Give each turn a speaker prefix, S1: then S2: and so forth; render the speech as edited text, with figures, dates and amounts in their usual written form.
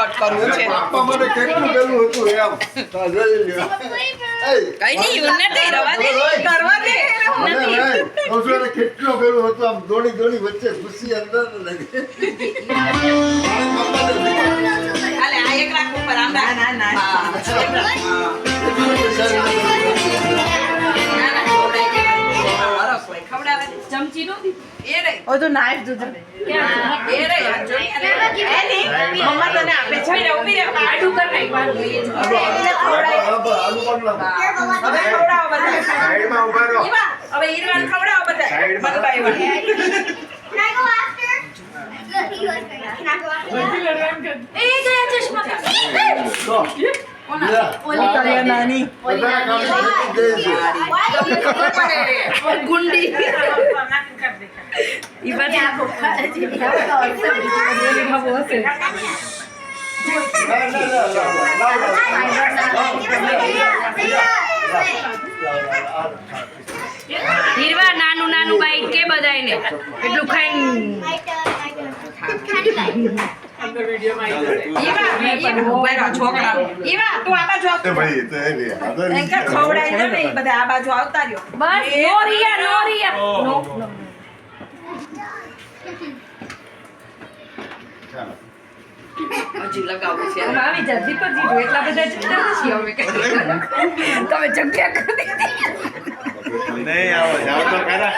S1: Cut કરવું છે
S2: આપવા માટે કેટલું પેલું હતું એમ તો જોઈ લ્યો
S1: કઈ નહીં યુન નથી રવા દે કરવા દે
S2: કેટલું પેલું હતું આમ દોડી દોડી વચ્ચે ખુશી અંદર લાગે
S1: હાલે આ એક રાખ ઉપર આમ ના ના ના ખવડાવે ચમચી નો એ રે ઓ તો નાઈફ જોજો એ રે યાર જો મમ્મા તને આપે છે રે ઉભી રે આડું કર નાખ
S2: આલુ પણ ના
S1: હવે ખવડાવો બધા
S2: સાઈડમાં ઉભા રહો
S1: હવે ઈરવાન ખવડાવો બધા
S2: સાઈડમાં.
S1: One by one
S3: Can I go after? Look, he goes right now. Can I go after? Eh, gaya chashma.
S1: ઓલી કરિયા નાની
S2: બધા કામ કરી દે છે
S1: ગુંડી ઈ બાજુ
S4: હીરવા નાનું નાનું બાઈક કે બધાયને એટલું ખાઈને
S1: છોકરા ઈવા તું આ બાજુ આવતો
S2: ભાઈ તો એ રે
S1: એંકર ખવડાઈ દે ને ઈ બધા આ બાજુ આવતા રહ્યો
S4: બસ નો રિયા નો
S1: હજી લગાવું છે
S4: આવી જા દીપક જીડું એટલા બધા જતા નથી હવે તમે જગ્યા કરી દીધી
S2: નહીં આવો જાવ તો ખરા